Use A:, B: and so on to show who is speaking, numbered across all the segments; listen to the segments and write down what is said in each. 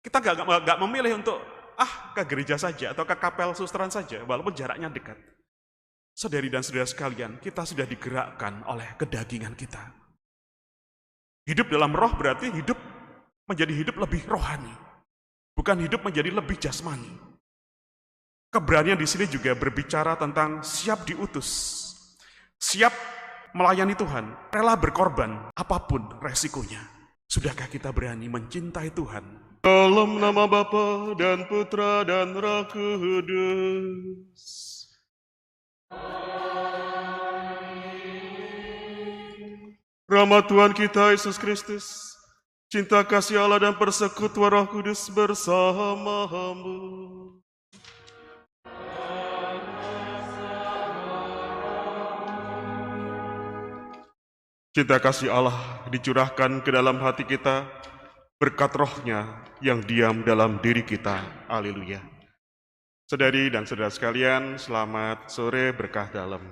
A: Kita nggak memilih untuk ke gereja saja atau ke kapel susteran saja, walaupun jaraknya dekat. Saudari dan saudara sekalian, kita sudah digerakkan oleh kedagingan kita. Hidup dalam roh berarti hidup menjadi hidup lebih rohani, bukan hidup menjadi lebih jasmani. Keberanian di sini juga berbicara tentang siap diutus, siap melayani Tuhan, rela berkorban apapun resikonya. Sudahkah kita berani mencintai Tuhan?
B: Dalam nama Bapa dan Putra dan Roh Kudus. Rahmat Tuhan kita Yesus Kristus, cinta kasih Allah dan persekutuan Roh Kudus bersamamu. Cinta kasih Allah dicurahkan ke dalam hati kita berkat rohnya yang diam dalam diri kita. Haleluya. Saudari dan saudara sekalian, selamat sore berkah dalam.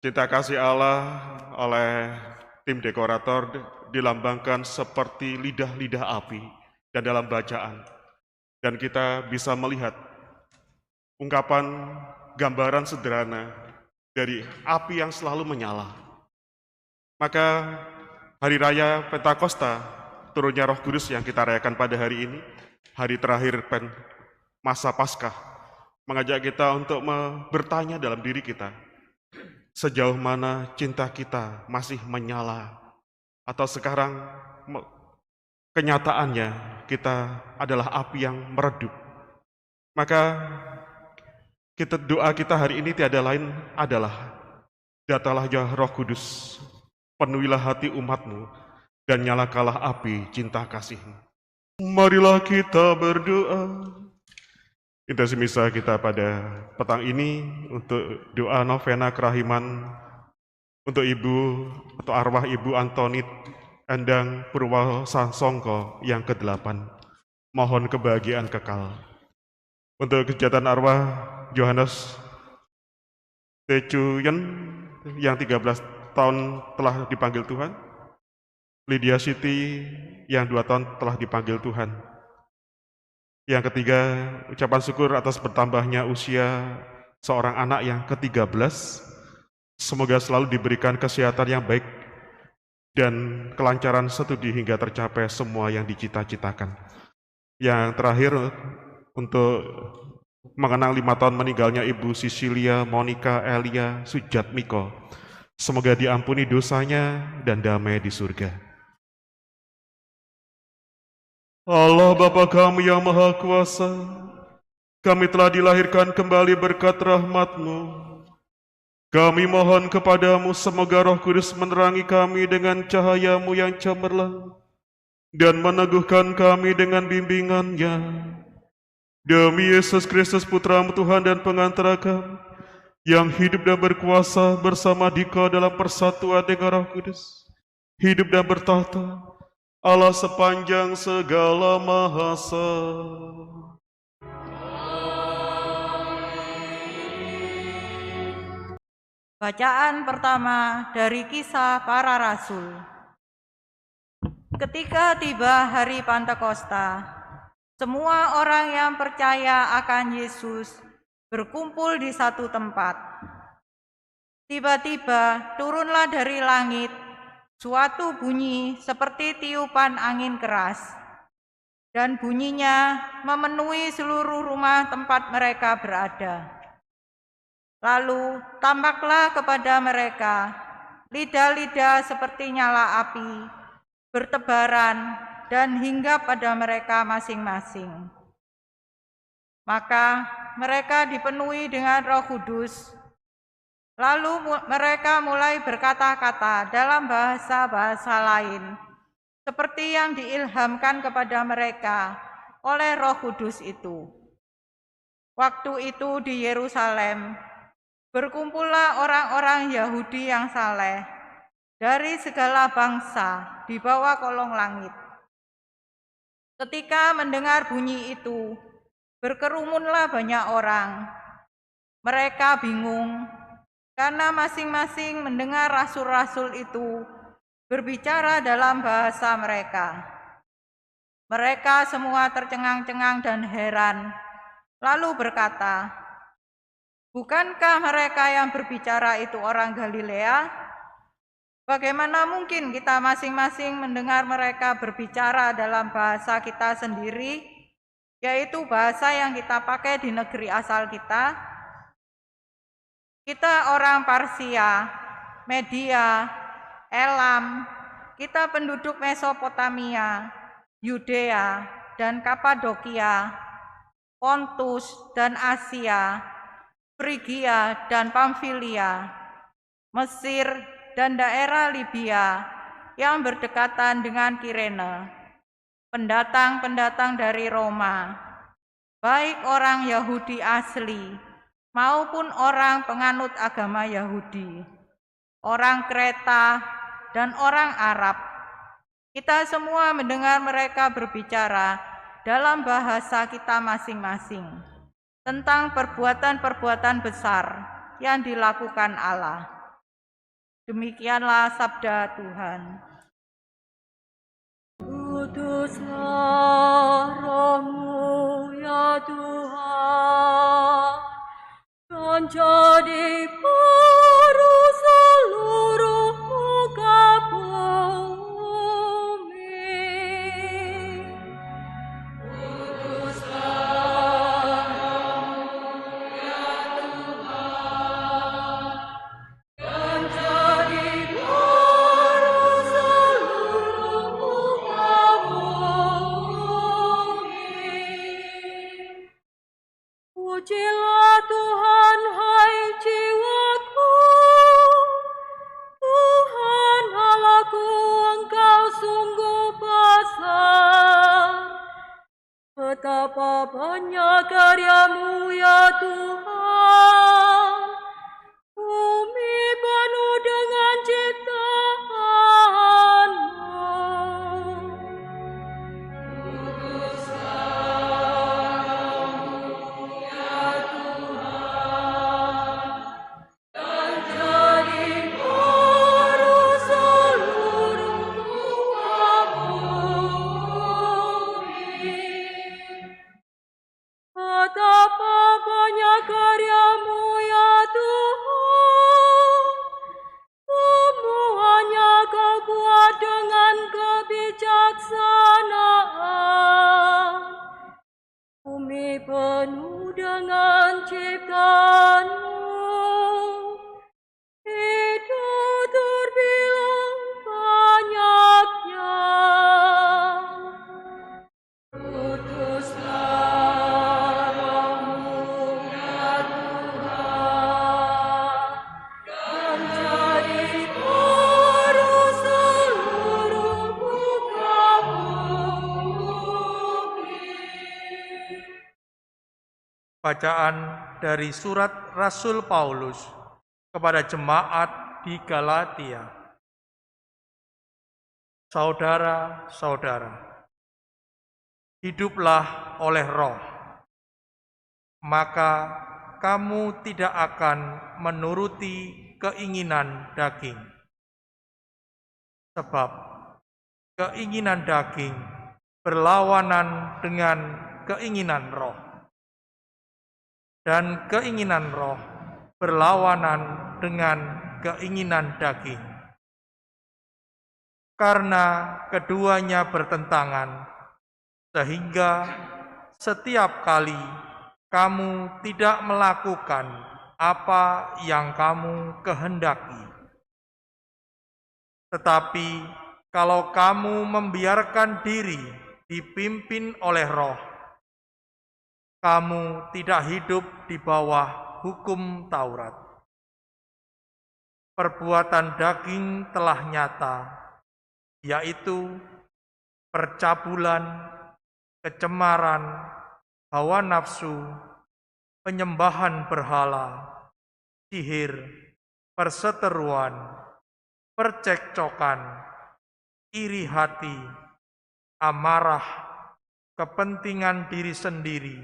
B: Cinta kasih Allah oleh tim dekorator dilambangkan seperti lidah-lidah api dan dalam bacaan. Dan kita bisa melihat ungkapan gambaran sederhana dari api yang selalu menyala. Maka hari raya Pentakosta, turunnya Roh Kudus yang kita rayakan pada hari ini, hari terakhir masa Paskah, mengajak kita untuk bertanya dalam diri kita, sejauh mana cinta kita masih menyala, atau sekarang kenyataannya kita adalah api yang meredup. Maka doa kita hari ini tiada lain adalah, datanglah ya Roh Kudus, penuhilah hati umatmu, dan nyalakanlah api cinta kasih-Mu. Marilah kita berdoa. Intensi misa kita pada petang ini untuk doa novena kerahiman untuk Ibu atau arwah Ibu Antonit Endang Purwosasongko yang ke-8. Mohon kebahagiaan kekal. Untuk kejahatan arwah Johannes Tecuyen yang 13 tahun telah dipanggil Tuhan, Lydia Siti yang 2 tahun telah dipanggil Tuhan. Yang ketiga, ucapan syukur atas bertambahnya usia seorang anak yang ke-13. Semoga selalu diberikan kesehatan yang baik dan kelancaran studi hingga tercapai semua yang dicita-citakan. Yang terakhir, untuk mengenang 5 tahun meninggalnya Ibu Sisilia Monica Elia Sujatmiko. Semoga diampuni dosanya dan damai di surga. Allah Bapa kami yang Maha Kuasa, kami telah dilahirkan kembali berkat rahmat-Mu. Kami mohon kepadamu semoga Roh Kudus menerangi kami dengan cahaya-Mu yang cemerlang dan meneguhkan kami dengan bimbingannya. Demi Yesus Kristus Putra-Mu Tuhan dan pengantara kami, yang hidup dan berkuasa bersama Dikau dalam persatuan dengan Roh Kudus, hidup dan bertahta, Allah sepanjang segala masa.
C: Bacaan pertama dari Kisah Para Rasul. Ketika tiba hari Pentakosta, semua orang yang percaya akan Yesus berkumpul di satu tempat. Tiba-tiba turunlah dari langit suatu bunyi seperti tiupan angin keras, dan bunyinya memenuhi seluruh rumah tempat mereka berada. Lalu tampaklah kepada mereka lidah-lidah seperti nyala api, bertebaran dan hinggap pada mereka masing-masing. Maka mereka dipenuhi dengan Roh Kudus. Lalu mereka mulai berkata-kata dalam bahasa-bahasa lain, seperti yang diilhamkan kepada mereka oleh Roh Kudus itu. Waktu itu di Yerusalem berkumpullah orang-orang Yahudi yang saleh dari segala bangsa di bawah kolong langit. Ketika mendengar bunyi itu, berkerumunlah banyak orang. Mereka bingung karena masing-masing mendengar rasul-rasul itu berbicara dalam bahasa mereka. Mereka semua tercengang-cengang dan heran, lalu berkata, "Bukankah mereka yang berbicara itu orang Galilea? Bagaimana mungkin kita masing-masing mendengar mereka berbicara dalam bahasa kita sendiri, yaitu bahasa yang kita pakai di negeri asal kita? Kita orang Parsia, Media, Elam, kita penduduk Mesopotamia, Yudea dan Kapadokia, Pontus dan Asia, Frigia dan Pamfilia, Mesir dan daerah Libya yang berdekatan dengan Kirene, pendatang-pendatang dari Roma, baik orang Yahudi asli maupun orang penganut agama Yahudi, orang Kreta dan orang Arab. Kita semua mendengar mereka berbicara dalam bahasa kita masing-masing tentang perbuatan-perbuatan besar yang dilakukan Allah. Demikianlah sabda Tuhan.
D: Utuslah Roh-Mu ya Tuhan, dan jadi baru seluruh muka bumi. Utuslah Roh-Mu ya Tuhan, dan jadi baru seluruh muka bumi. Pujilah Tuhan, hai jiwaku, Tuhan Allahku, Engkau sungguh besar. Betapa banyak karya-Mu ya Tuhan, bumi penuh dengan ciptaan-Mu. Betapa banyak karya-Mu ya Tuhan, semuanya Kau buat dengan kebijaksanaan. Bumi penuh dengan ciptaan-Mu, itu terbilang banyaknya. Utuslah Roh-Mu ya Tuhan, dan jadi baru seluruh muka bumi.
E: Bacaan dari surat Rasul Paulus kepada jemaat di Galatia. Saudara-saudara, hiduplah oleh Roh, maka kamu tidak akan menuruti keinginan daging. Sebab keinginan daging berlawanan dengan keinginan Roh, dan keinginan Roh berlawanan dengan keinginan daging. Karena keduanya bertentangan, sehingga setiap kali kamu tidak melakukan apa yang kamu kehendaki. Tetapi kalau kamu membiarkan diri dipimpin oleh Roh, kamu tidak hidup di bawah hukum Taurat. Perbuatan daging telah nyata, yaitu percabulan, kecemaran, hawa nafsu, penyembahan berhala, sihir, perseteruan, percekcokan, iri hati, amarah, kepentingan diri sendiri,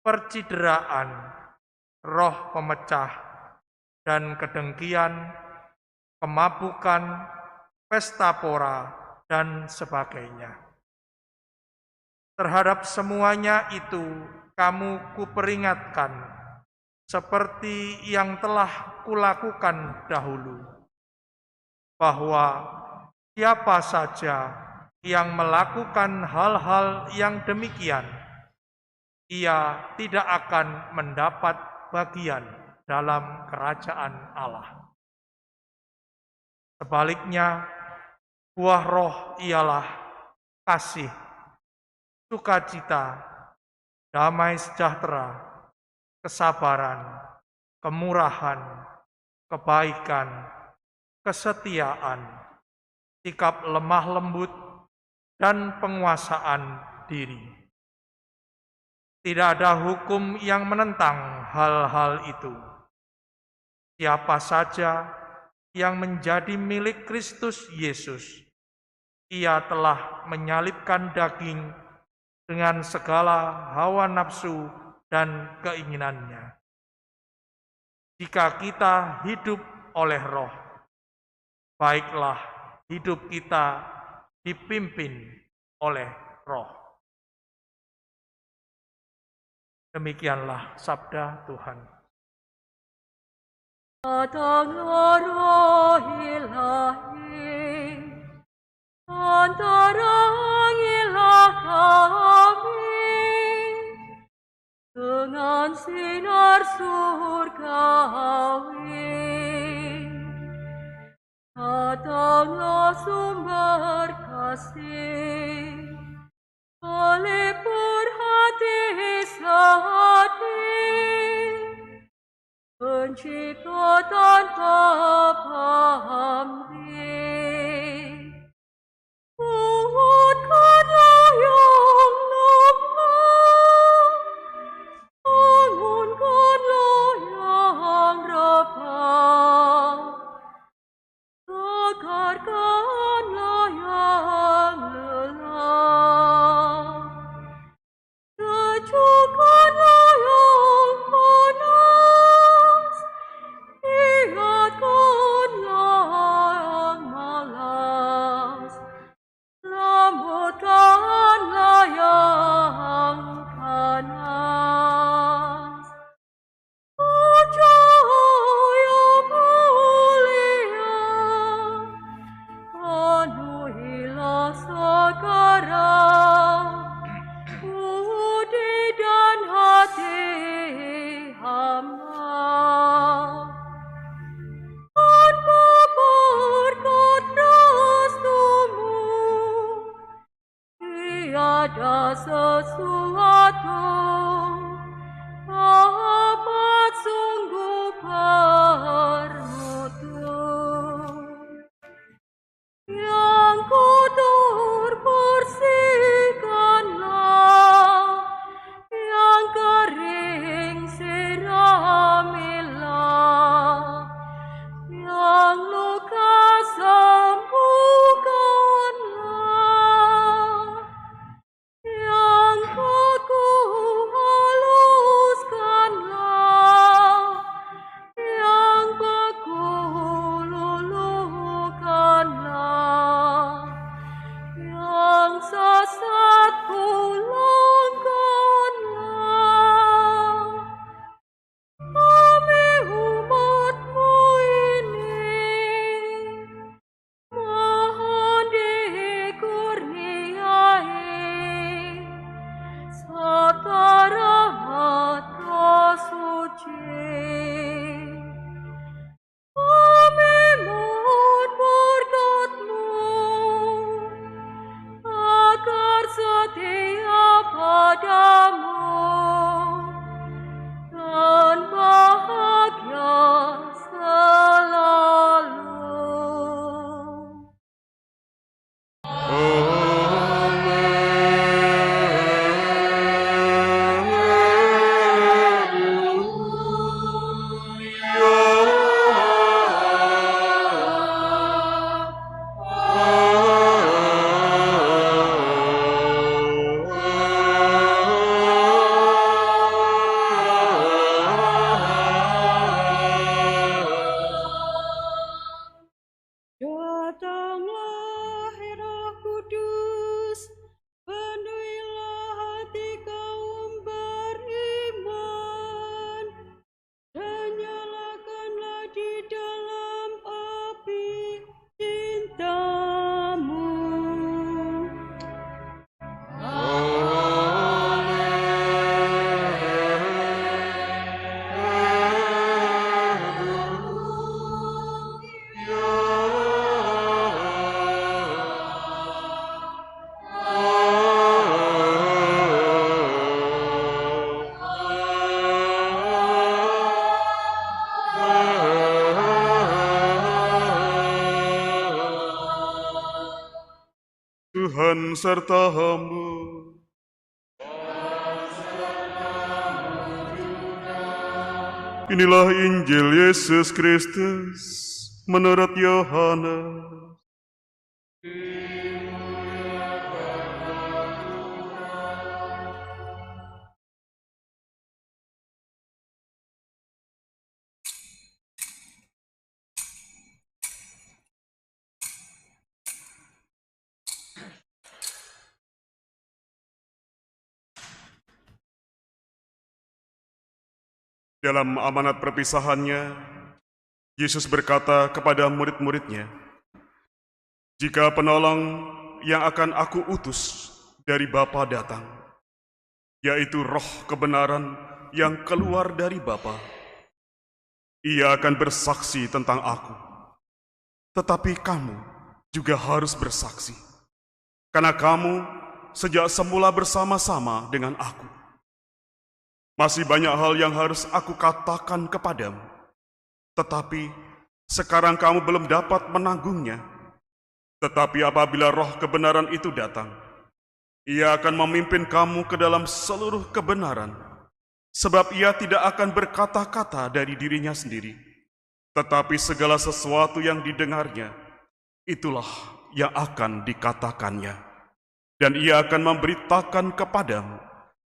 E: percideraan, roh pemecah, dan kedengkian, kemabukan, pesta pora, dan sebagainya. Terhadap semuanya itu kamu kuperingatkan, seperti yang telah kulakukan dahulu, bahwa siapa saja yang melakukan hal-hal yang demikian, ia tidak akan mendapat bagian dalam kerajaan Allah. Sebaliknya, buah roh ialah kasih, sukacita, damai sejahtera, kesabaran, kemurahan, kebaikan, kesetiaan, sikap lemah lembut, dan penguasaan diri. Tidak ada hukum yang menentang hal-hal itu. Siapa saja yang menjadi milik Kristus Yesus, ia telah menyalibkan daging dengan segala hawa nafsu dan keinginannya. Jika kita hidup oleh Roh, baiklah hidup kita dipimpin oleh Roh. Demikianlah sabda Tuhan.
D: Datanglah Roh Ilahi, terangilah kami dengan sinar surgawi. Datanglah sumber kasih, pelipur hati sedih, pencipta tanpa pamrih. Kuatkanlah yang lemah, bangunkanlah yang rebah, tegarkanlah yang lelah, sejukkanlah yang panas, ingatkanlah yang malas, lembutkanlah yang panas. Cahaya mulia, penuhilah segera budi dan hati hamba. Tanpa berkat restumu, tiada sesuatu dapat sungguh bermutu. Yang kotor bersihkanlah, yang kering siramilah, yang luka sembuhkanlah, yang kaku haluskanlah, yang beku luluhkanlah, yang sesat pulangkanlah. Kami umat-Mu ini mohon dikurniai serta rahmat Roh Suci. Kami mohon berkat-Mu agar setia padamu dan bahagia selalu.
B: sertamu. Inilah Injil Yesus Kristus menurut Yohanes. Dalam amanat perpisahannya, Yesus berkata kepada murid-muridnya, "Jika penolong yang akan aku utus dari Bapa datang, yaitu Roh kebenaran yang keluar dari Bapa, ia akan bersaksi tentang aku. Tetapi kamu juga harus bersaksi, karena kamu sejak semula bersama-sama dengan aku. Masih banyak hal yang harus aku katakan kepadamu, tetapi sekarang kamu belum dapat menanggungnya. Tetapi apabila Roh kebenaran itu datang, ia akan memimpin kamu ke dalam seluruh kebenaran, sebab ia tidak akan berkata-kata dari dirinya sendiri, tetapi segala sesuatu yang didengarnya, itulah yang akan dikatakannya. Dan ia akan memberitakan kepadamu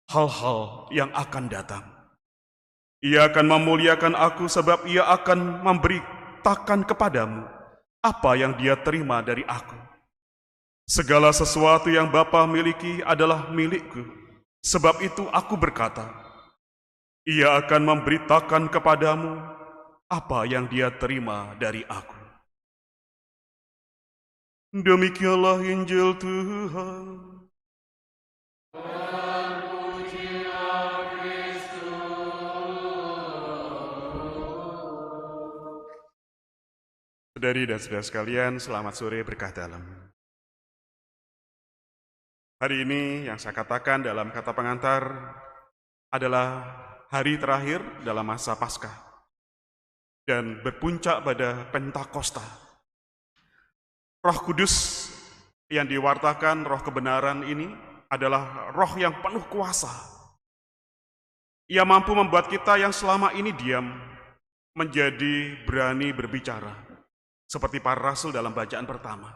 B: hal-hal yang akan datang. Ia akan memuliakan aku sebab ia akan memberitakan kepadamu apa yang dia terima dari aku. Segala sesuatu yang Bapa miliki adalah milikku. Sebab itu aku berkata, ia akan memberitakan kepadamu apa yang dia terima dari aku." Demikianlah Injil Tuhan. Saudari dan saudara sekalian, selamat sore berkah dalam. Hari ini yang saya katakan dalam kata pengantar adalah hari terakhir dalam masa Paskah dan berpuncak pada Pentakosta. Roh Kudus yang diwartakan, Roh kebenaran ini adalah roh yang penuh kuasa. Ia mampu membuat kita yang selama ini diam menjadi berani berbicara. Seperti para rasul dalam bacaan pertama.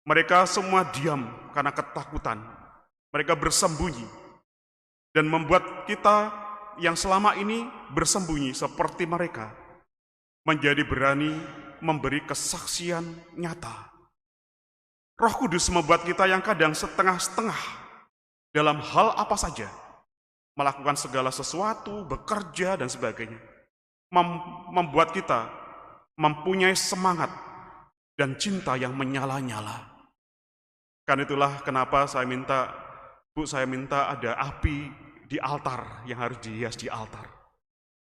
B: Mereka semua diam karena ketakutan. Mereka bersembunyi. Dan membuat kita yang selama ini bersembunyi seperti mereka menjadi berani memberi kesaksian nyata. Roh Kudus membuat kita yang kadang setengah-setengah dalam hal apa saja. Melakukan segala sesuatu, bekerja dan sebagainya. Membuat kita mempunyai semangat dan cinta yang menyala-nyala. Karena itulah kenapa saya minta ada api di altar yang harus dihias di altar.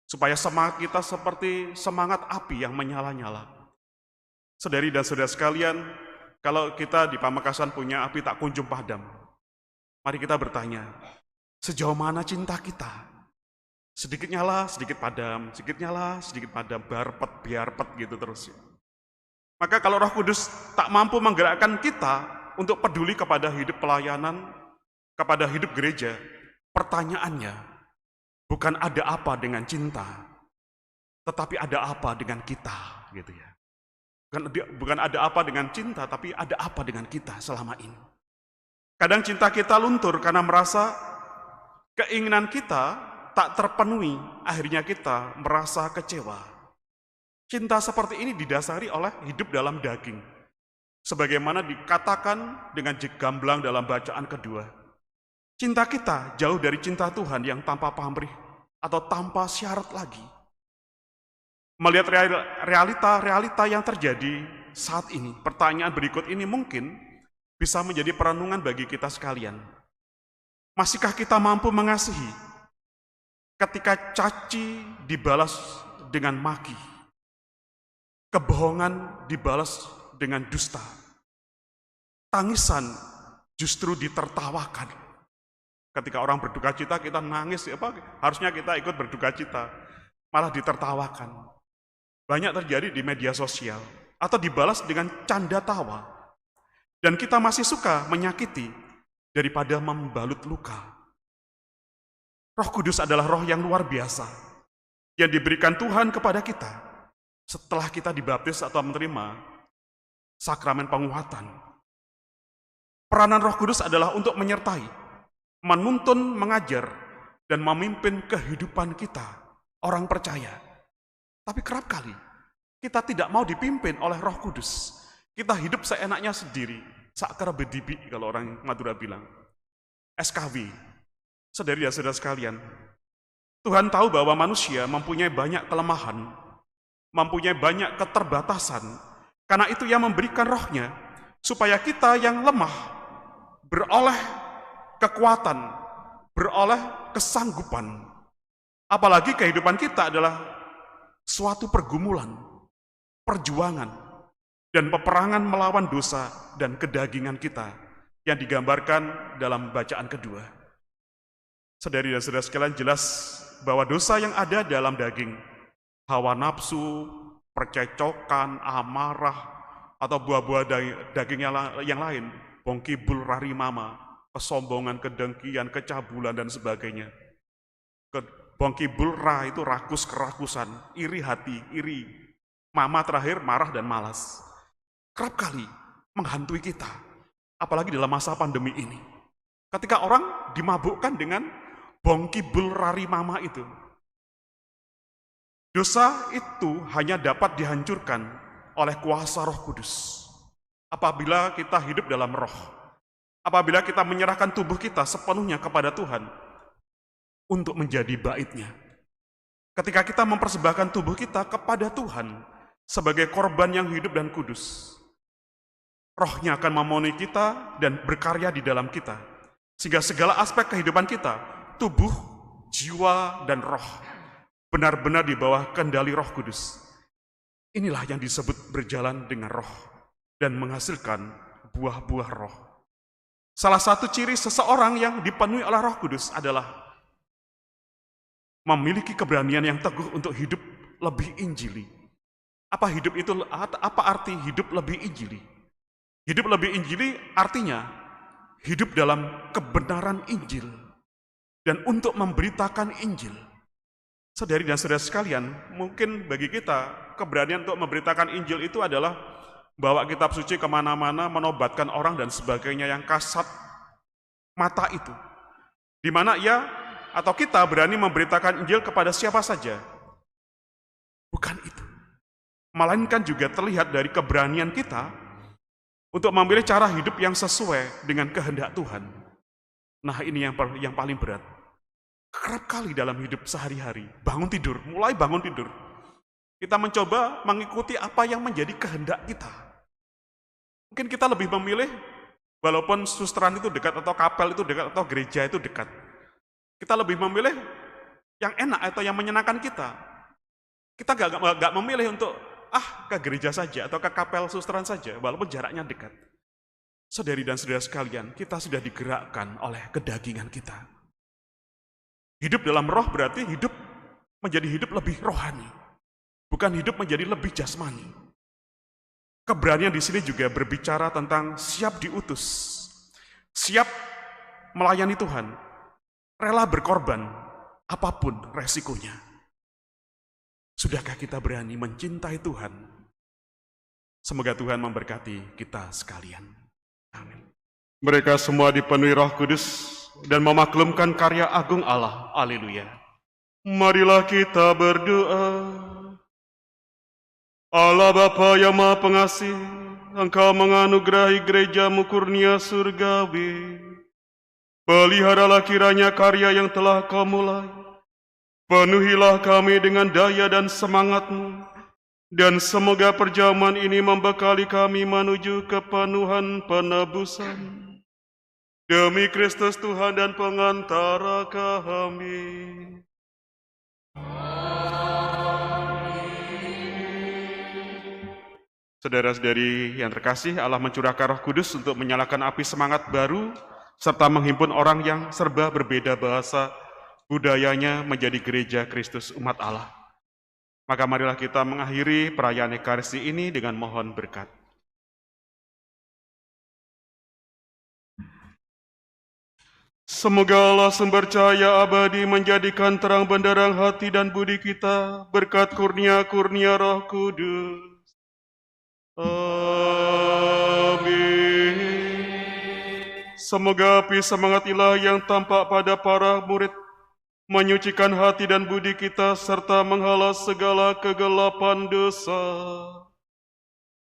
B: Supaya semangat kita seperti semangat api yang menyala-nyala. Saudari dan saudara sekalian, kalau kita di Pamekasan punya api tak kunjung padam, mari kita bertanya, sejauh mana cinta kita? Sedikit nyala, sedikit padam, sedikit nyala, sedikit padam, biarpet gitu terus. Maka kalau Roh Kudus tak mampu menggerakkan kita untuk peduli kepada hidup pelayanan, kepada hidup gereja, pertanyaannya bukan ada apa dengan cinta, tetapi ada apa dengan kita, gitu ya. Bukan ada apa dengan cinta, tapi ada apa dengan kita selama ini. Kadang cinta kita luntur karena merasa keinginan kita tak terpenuhi, akhirnya kita merasa kecewa. Cinta seperti ini didasari oleh hidup dalam daging. Sebagaimana dikatakan dengan gamblang dalam bacaan kedua. Cinta kita jauh dari cinta Tuhan yang tanpa pamrih atau tanpa syarat lagi. Melihat realita yang terjadi saat ini, pertanyaan berikut ini mungkin bisa menjadi perenungan bagi kita sekalian. Masihkah kita mampu mengasihi ketika caci dibalas dengan maki, kebohongan dibalas dengan dusta, tangisan justru ditertawakan. Ketika orang berduka cita kita nangis, harusnya kita ikut berduka cita, malah ditertawakan. Banyak terjadi di media sosial atau dibalas dengan canda tawa.
A: Dan kita masih suka menyakiti daripada membalut luka. Roh Kudus adalah roh yang luar biasa yang diberikan Tuhan kepada kita setelah kita dibaptis atau menerima sakramen penguatan. Peranan Roh Kudus adalah untuk menyertai, menuntun, mengajar, dan memimpin kehidupan kita, orang percaya. Tapi kerap kali, kita tidak mau dipimpin oleh Roh Kudus. Kita hidup seenaknya sendiri, sakar bedibi kalau orang Madura bilang. SKW, saudari dan saudara sekalian, Tuhan tahu bahwa manusia mempunyai banyak kelemahan, mempunyai banyak keterbatasan. Karena itu Ia memberikan rohnya, supaya kita yang lemah beroleh kekuatan, beroleh kesanggupan. Apalagi kehidupan kita adalah suatu pergumulan, perjuangan, dan peperangan melawan dosa dan kedagingan kita yang digambarkan dalam bacaan kedua. Saudari dan saudara sekalian, jelas bahwa dosa yang ada dalam daging, hawa nafsu, percecokan, amarah, atau buah-buah daging yang lain, bongkibul rarimama, kesombongan, kedengkian, kecabulan, dan sebagainya. Bongkibul ra itu rakus, kerakusan, iri hati, iri. Mama terakhir marah dan malas. Kerap kali menghantui kita, apalagi dalam masa pandemi ini. Ketika orang dimabukkan dengan bongkibul rarimama itu. Dosa itu hanya dapat dihancurkan oleh kuasa Roh Kudus. Apabila kita hidup dalam roh, apabila kita menyerahkan tubuh kita sepenuhnya kepada Tuhan untuk menjadi bait-Nya. Ketika kita mempersembahkan tubuh kita kepada Tuhan sebagai korban yang hidup dan kudus, rohnya akan memenuhi kita dan berkarya di dalam kita. Sehingga segala aspek kehidupan kita, tubuh, jiwa, dan roh, benar-benar di bawah kendali Roh Kudus. Inilah yang disebut berjalan dengan roh dan menghasilkan buah-buah roh. Salah satu ciri seseorang yang dipenuhi oleh Roh Kudus adalah memiliki keberanian yang teguh untuk hidup lebih injili. Apa arti hidup lebih injili? Hidup lebih injili artinya hidup dalam kebenaran Injil dan untuk memberitakan Injil. Saudari dan saudara sekalian, mungkin bagi kita keberanian untuk memberitakan Injil itu adalah bawa kitab suci kemana-mana, menobatkan orang dan sebagainya yang kasat mata itu. Di mana ia atau kita berani memberitakan Injil kepada siapa saja. Bukan itu. Melainkan juga terlihat dari keberanian kita untuk memilih cara hidup yang sesuai dengan kehendak Tuhan. Nah, ini yang paling berat. Kerap kali dalam hidup sehari-hari, mulai bangun tidur, kita mencoba mengikuti apa yang menjadi kehendak kita. Mungkin kita lebih memilih, walaupun susteran itu dekat, atau kapel itu dekat, atau gereja itu dekat. Kita lebih memilih yang enak atau yang menyenangkan kita. Kita gak memilih untuk, ke gereja saja, atau ke kapel susteran saja, walaupun jaraknya dekat. Saudari dan saudara sekalian, kita sudah digerakkan oleh kedagingan kita. Hidup dalam roh berarti hidup menjadi hidup lebih rohani. Bukan hidup menjadi lebih jasmani. Keberanian di sini juga berbicara tentang siap diutus, siap melayani Tuhan, rela berkorban, apapun resikonya. Sudahkah kita berani mencintai Tuhan? Semoga Tuhan memberkati kita sekalian. Amin.
B: Mereka semua dipenuhi Roh Kudus dan memaklumkan karya agung Allah. Haleluya. Marilah kita berdoa. Allah Bapa yang Maha Pengasih, Engkau menganugerahi gereja-Mu kurnia surgawi. Peliharalah kiranya karya yang telah Kau mulai. Penuhilah kami dengan daya dan semangat-Mu, dan semoga perjamuan ini membekali kami menuju kepenuhan penebusan. Demi Kristus Tuhan dan pengantara kami. Saudara-saudari yang terkasih, Allah mencurahkan Roh Kudus untuk menyalakan api semangat baru, serta menghimpun orang yang serba berbeda bahasa, budayanya menjadi gereja Kristus umat Allah. Maka marilah kita mengakhiri perayaan Ekaristi ini dengan mohon berkat. Semoga Allah sumber cahaya abadi menjadikan terang benderang hati dan budi kita berkat kurnia-kurnia Roh Kudus. Amin. Semoga api semangat ilahi yang tampak pada para murid menyucikan hati dan budi kita serta menghala segala kegelapan dosa.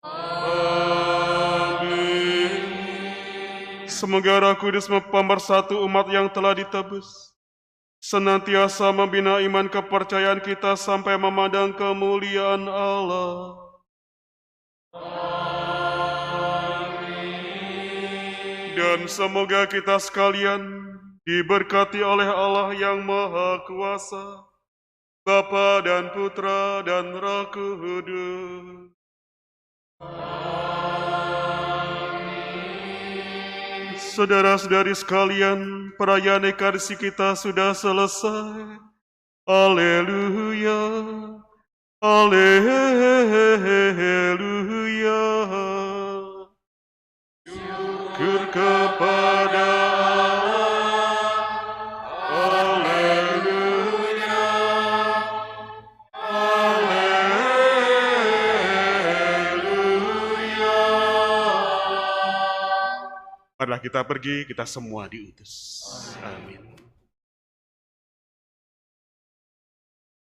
B: Amin. Semoga Roh Kudus mempersatu umat yang telah ditebus, senantiasa membina iman kepercayaan kita sampai memandang kemuliaan Allah. Amin. Dan semoga kita sekalian diberkati oleh Allah yang Maha Kuasa, Bapa dan Putra dan Roh Kudus. Saudara-saudari sekalian, perayaan Ekaristi kita sudah selesai. Haleluya, haleluya. Syukur kepada Allah. Haleluya, haleluya. Marilah kita pergi, kita semua diutus. Amin.